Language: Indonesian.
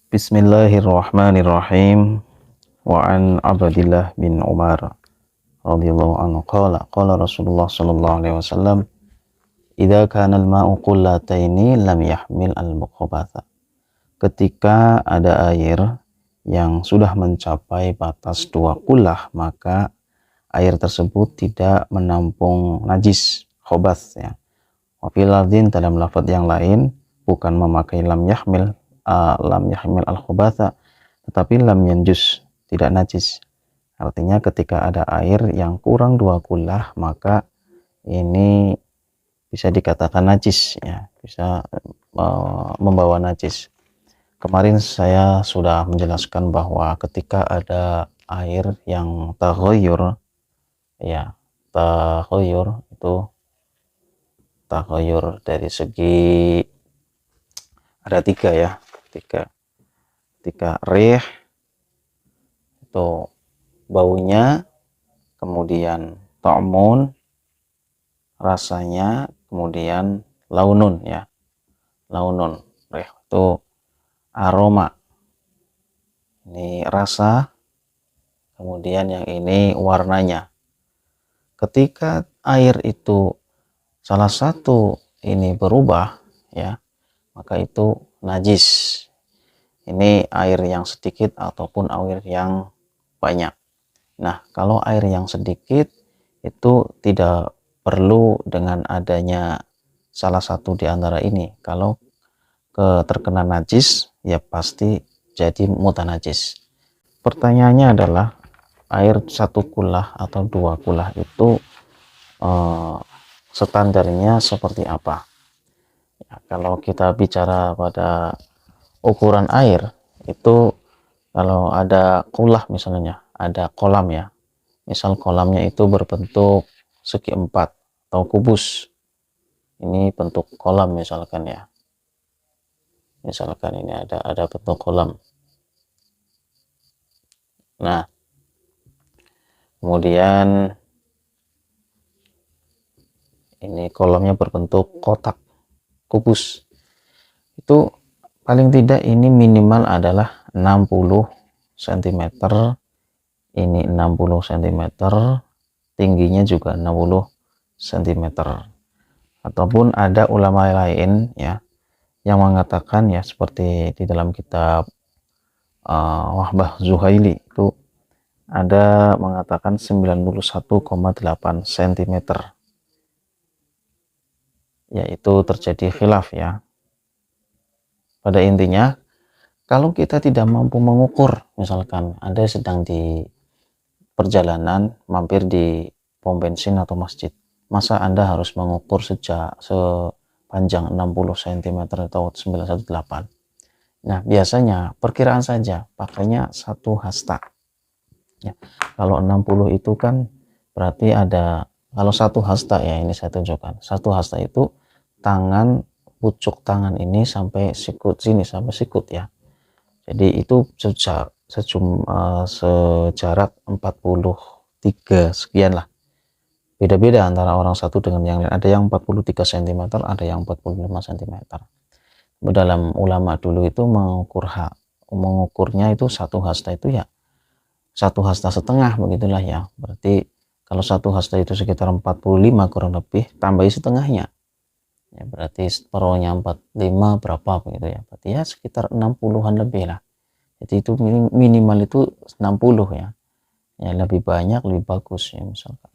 Bismillahirrahmanirrahim. Wa an Abdillah bin Umar radhiyallahu anhu qala Rasulullah sallallahu alaihi wasallam, idza kana al-ma'u qullataini lam yahmil al-khubatha. Ketika ada air yang sudah mencapai batas 2 kullah, maka air tersebut tidak menampung najis, khobath ya. Wa fil lafdhin, dalam lafaz yang lain, bukan memakai lam yahmil al-khubatha, tetapi lam yanjus, tidak najis. Artinya ketika ada air yang kurang 2 kullah, maka ini bisa dikatakan najis ya, bisa membawa najis. Kemarin saya sudah menjelaskan bahwa ketika ada air yang taghayyur ya, taghayyur itu taghayyur dari segi ada 3 ya, ketika rih itu baunya, kemudian ta'mun rasanya, kemudian launun ya, launun, rih itu aroma, ini rasa, kemudian yang ini warnanya. Ketika air itu salah satu ini berubah ya, maka itu najis. Ini air yang sedikit ataupun air yang banyak. Nah, kalau air yang sedikit itu tidak perlu dengan adanya salah satu di antara ini. Kalau terkena najis, ya pasti jadi mutanajis. Pertanyaannya adalah, air 1 kullah atau 2 kullah itu standarnya seperti apa? Ya, kalau kita bicara pada ukuran air, itu kalau ada kullah misalnya, ada kolam ya, misal kolamnya itu berbentuk segi 4 atau kubus, ini bentuk kolam misalkan ya, misalkan ini ada bentuk kolam. Nah, kemudian ini kolamnya berbentuk kotak kubus, itu paling tidak ini minimal adalah 60 cm, ini 60 cm, tingginya juga 60 cm. Ataupun ada ulama lain ya yang mengatakan ya, seperti di dalam kitab Wahbah Zuhaili itu ada mengatakan 91,8 cm, yaitu terjadi khilaf ya. Pada intinya, kalau kita tidak mampu mengukur, misalkan Anda sedang di perjalanan mampir di pom bensin atau masjid, masa Anda harus mengukur sepanjang 60 cm atau 918. Nah, biasanya perkiraan saja, pakainya 1 hasta ya. Kalau 60 itu kan berarti ada, kalau 1 hasta ya, ini saya tunjukkan, 1 hasta itu tangan, pucuk tangan ini sampai sikut sini, sampai sikut ya. Jadi itu sejarak 43 sekian lah. Beda-beda antara orang satu dengan yang lain. Ada yang 43 cm, ada yang 45 cm. Dalam ulama dulu itu mengukurnya itu 1 hasta itu ya 1 hasta setengah, begitulah ya. Berarti kalau 1 hasta itu sekitar 45 kurang lebih, tambahi setengahnya ya, berarti separuhnya 45 berapa begitu ya, berarti ya sekitar 60-an lebih lah. Jadi itu minimal itu 60 ya, ya lebih banyak lebih bagus ya misalkan.